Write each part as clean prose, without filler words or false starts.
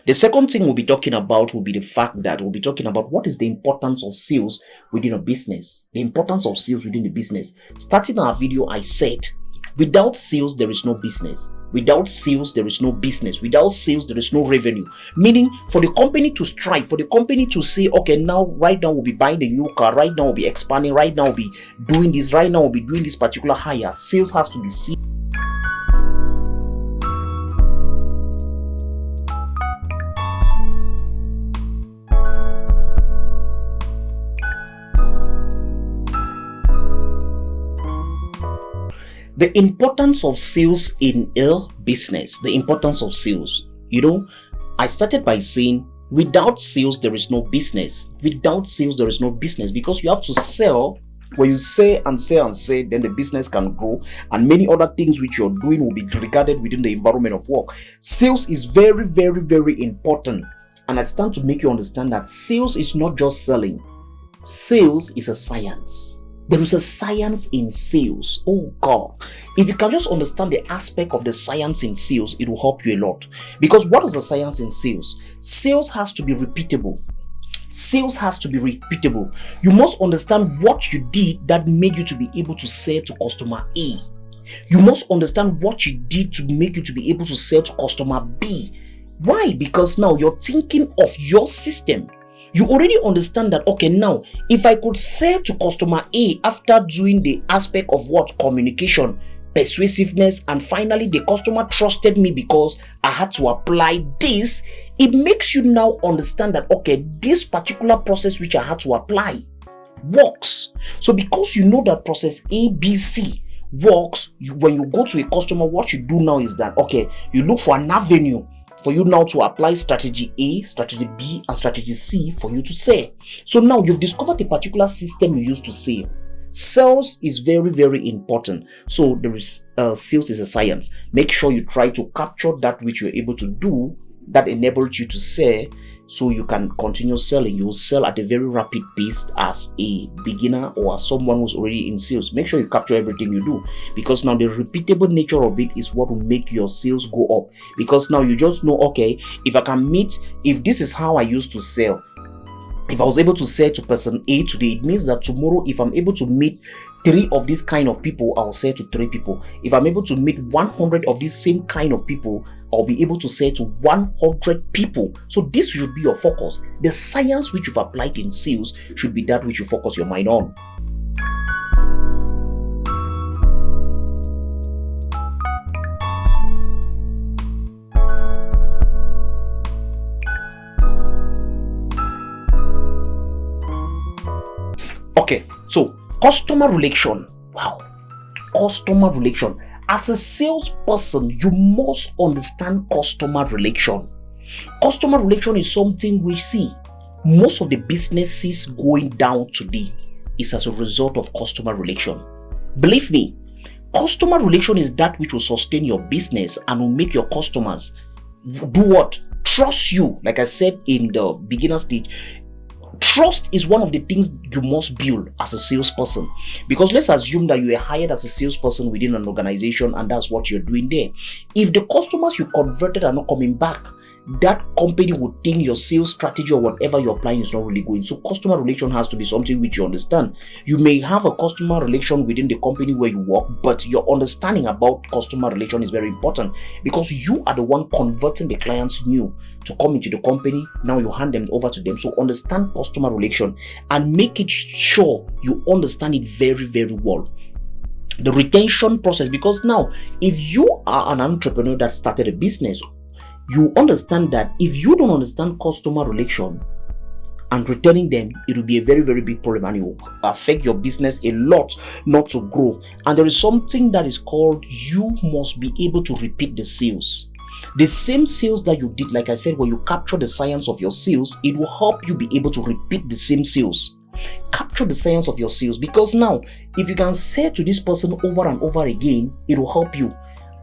The second thing we'll be talking about will be the fact that we'll be talking about what is the importance of sales within a business. The importance of sales within the business. Starting our video, I said, without sales, there is no business. Without sales, there is no business. Without sales, there is no revenue. Meaning, for the company to strive, for the company to say, okay, right now we'll be buying a new car, right now we'll be expanding, right now we'll be doing this, right now we'll be doing this particular hire. Sales has to be seen. The importance of sales in a business, the importance of sales. I started by saying, without sales, there is no business. Without sales, there is no business, because you have to sell. When you say and say and say, then the business can grow, and many other things which you're doing will be regarded within the environment of work. Sales is very, very, very important. And I stand to make you understand that sales is not just selling. Sales is a science. There is a science in sales. Oh God. If you can just understand the aspect of the science in sales, it will help you a lot. Because what is the science in sales? Sales has to be repeatable. Sales has to be repeatable. You must understand what you did that made you to be able to sell to customer A. You must understand what you did to make you to be able to sell to customer B. Why? Because now you're thinking of your system. You already understand that, okay, now, if I could sell to customer A after doing the aspect of what? Communication, persuasiveness, and finally the customer trusted me because I had to apply this, it makes you now understand that, okay, this particular process which I had to apply works. So because you know that process A, B, C works, when you go to a customer, what you do now is that, okay, you look for an avenue for you now to apply strategy A, strategy B, and strategy C for you to sell. So now you've discovered a particular system you use to sell. Sales is very, very important. So there is sales is a science. Make sure you try to capture that which you're able to do that enables you to sell, so you can continue selling. You will sell at a very rapid pace as a beginner or as someone who's already in sales. Make sure you capture everything you do, because now the repeatable nature of it is what will make your sales go up. Because now you just know, okay, if this is how I used to sell, if I was able to sell to person A today, it means that tomorrow, if I'm able to meet 3 of this kind of people, I'll sell to 3 people. If I'm able to meet 100 of this same kind of people, I'll be able to sell to 100 people. So this should be your focus. The science which you've applied in sales should be that which you focus your mind on. Okay, so customer relation. Wow. Customer relation. As a salesperson, you must understand customer relation. Customer relation is something we see. Most of the businesses going down today is as a result of customer relation. Believe me, customer relation is that which will sustain your business and will make your customers do what? Trust you. Like I said in the beginner stage, trust is one of the things you must build as a salesperson. Because let's assume that you are hired as a salesperson within an organization and that's what you're doing there. If the customers you converted are not coming back, that company would think your sales strategy or whatever you're applying is not really going. So customer relation has to be something which you understand. You may have a customer relation within the company where you work, but your understanding about customer relation is very important, because you are the one converting the clients new to come into the company. Now you hand them over to them. So understand customer relation and make it sure you understand it very, very well. The retention process, because now if you are an entrepreneur that started a business, you understand that if you don't understand customer relation and retaining them, it will be a very, very big problem and it will affect your business a lot not to grow. And there is something that is called, you must be able to repeat the sales. The same sales that you did, like I said, when you capture the science of your sales, it will help you be able to repeat the same sales. Capture the science of your sales, because now if you can say to this person over and over again, it will help you.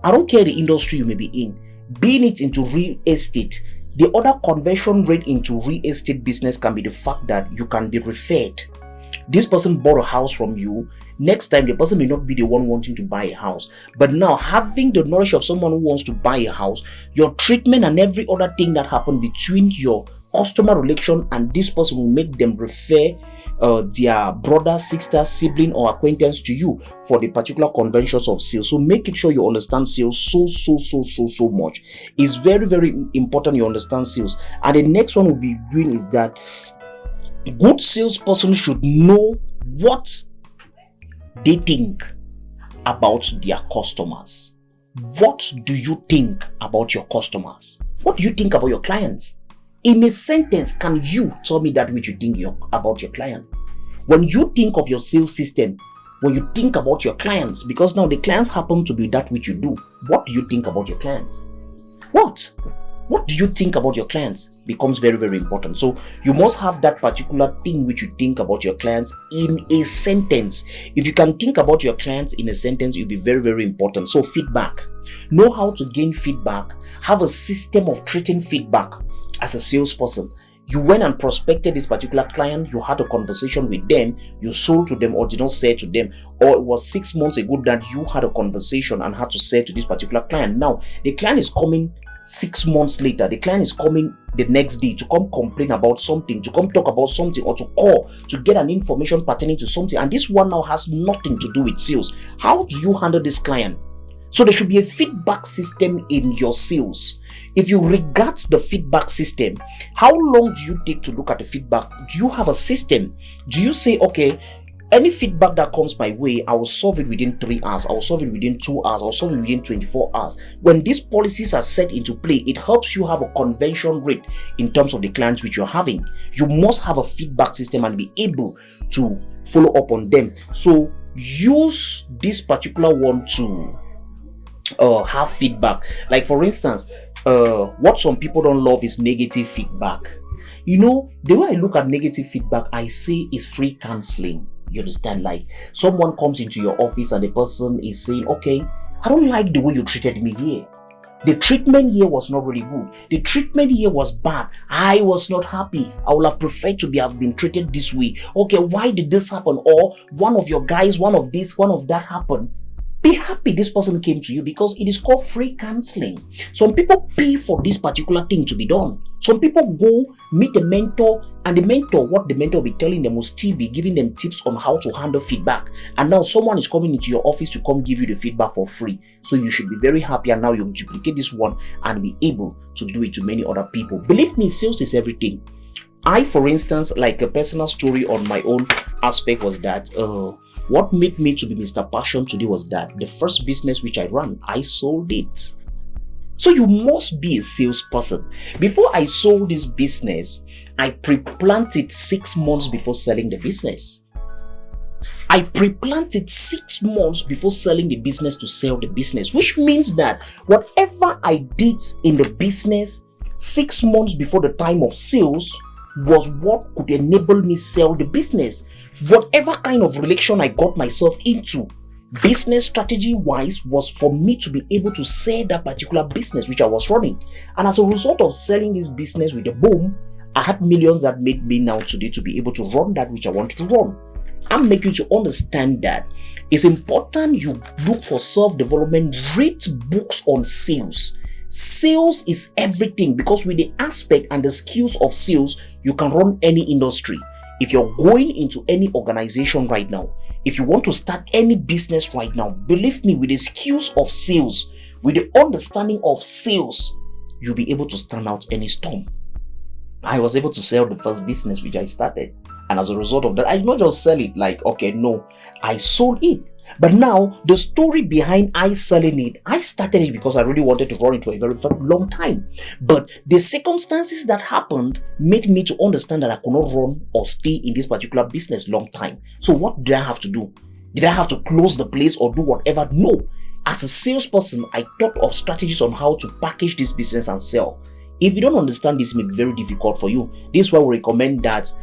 I don't care the industry you may be in. Being it into real estate, the other conversion rate into real estate business can be the fact that you can be referred. This person bought a house from you. Next time, the person may not be the one wanting to buy a house. But now, having the knowledge of someone who wants to buy a house, your treatment and every other thing that happened between your customer relation and this person will make them refer their brother, sister, sibling, or acquaintance to you for the particular conventions of sales. So making sure you understand sales so much. It's very, very important you understand sales. And the next one we'll be doing is that good salesperson should know what they think about their customers. What do you think about your customers? What do you think about your clients? In a sentence, can you tell me that which you think about your client? When you think of your sales system, when you think about your clients, because now the clients happen to be that which you do, what do you think about your clients? What do you think about your clients becomes very, very important. So you must have that particular thing which you think about your clients in a sentence. If you can think about your clients in a sentence, it'll be very, very important. So feedback. Know how to gain feedback. Have a system of treating feedback as a salesperson. You went and prospected this particular client, you had a conversation with them, you sold to them or did not sell to them, or it was 6 months ago that you had a conversation and had to sell to this particular client. Now, the client is coming 6 months later, the client is coming the next day to come complain about something, to come talk about something, or to call to get an information pertaining to something, and this one now has nothing to do with sales. How do you handle this client? So there should be a feedback system in your sales. If you regard the feedback system, how long do you take to look at the feedback? Do you have a system? Do you say, okay, any feedback that comes my way, I will solve it within 3 hours, I will solve it within 2 hours, I will solve it within 24 hours. When these policies are set into play, it helps you have a conversion rate in terms of the clients which you're having. You must have a feedback system and be able to follow up on them. So use this particular one to have feedback. Like for instance, what some people don't love is negative feedback. You know, the way I look at negative feedback, I say is free counseling. You understand? Like someone comes into your office and the person is saying, okay, I don't like the way you treated me here. The treatment here was not really good. The treatment here was bad. I was not happy. I would have preferred to have been treated this way. Okay, why did this happen? Or one of your guys, one of this, one of that happened. Be happy this person came to you, because it is called free counseling. Some people pay for this particular thing to be done. Some people go meet a mentor, and the mentor, what the mentor will be telling them will still be giving them tips on how to handle feedback. And now someone is coming into your office to come give you the feedback for free. So you should be very happy, and now you duplicate this one and be able to do it to many other people. Believe me, sales is everything. I, for instance, like a personal story on my own aspect was that what made me to be Mr. Passion today was that the first business which I ran, I sold it. So you must be a salesperson. Before I sold this business, I pre-planted 6 months before selling the business. I pre-planted 6 months before selling the business to sell the business, which means that whatever I did in the business 6 months before the time of sales was what could enable me sell the business. Whatever kind of relation I got myself into, business strategy wise, was for me to be able to sell that particular business which I was running. And as a result of selling this business with a boom, I had millions that made me now today to be able to run that which I wanted to run. I'm making you to understand that it's important you look for self-development, read books on sales. Sales is everything, because with the aspect and the skills of sales, you can run any industry. If you're going into any organization right now, if you want to start any business right now, believe me, with the skills of sales, with the understanding of sales, you'll be able to stand out any storm. I was able to sell the first business which I started. And as a result of that, I did not just sell it like, okay, no, I sold it. But now, the story behind I selling it, I started it because I really wanted to run it for a very, very long time. But the circumstances that happened made me to understand that I could not run or stay in this particular business long time. So what did I have to do? Did I have to close the place or do whatever? No. As a salesperson, I thought of strategies on how to package this business and sell. If you don't understand this, it may be very difficult for you. This is why we recommend that,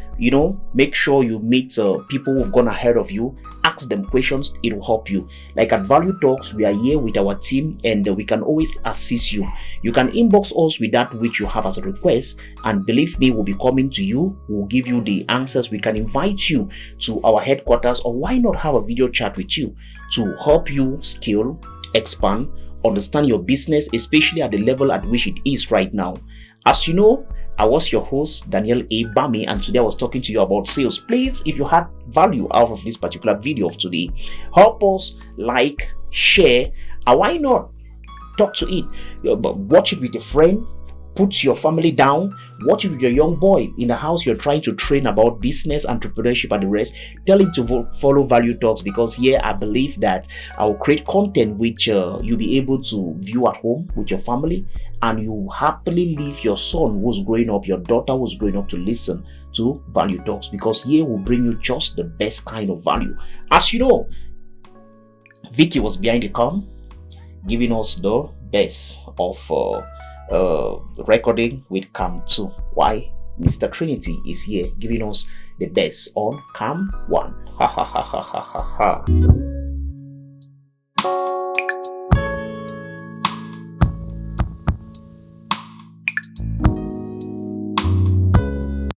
make sure you meet people who've gone ahead of you. Ask them questions, it will help you. Like at Value Talks, we are here with our team and we can always assist you. You can inbox us with that which you have as a request, and believe me, we'll be coming to you. We'll give you the answers. We can invite you to our headquarters, or why not have a video chat with you to help you scale, expand, understand your business, especially at the level at which it is right now. As you know, I was your host, Daniel A. Bami, and today I was talking to you about sales. Please, if you had value out of this particular video of today, help us like, share, and why not talk to it. Watch it with a friend, put your family down, watch it with your young boy in the house you're trying to train about business, entrepreneurship, and the rest. Tell him to follow Value Talks, because here I believe that I will create content which you'll be able to view at home with your family, and you happily leave your son who's growing up, your daughter who's growing up, to listen to Value Talks, because here will bring you just the best kind of value. As you know, Vicky was behind the cam giving us the best of recording with Cam 2. Why? Mr. Trinity is here giving us the best on Cam 1. Ha ha ha ha ha ha ha.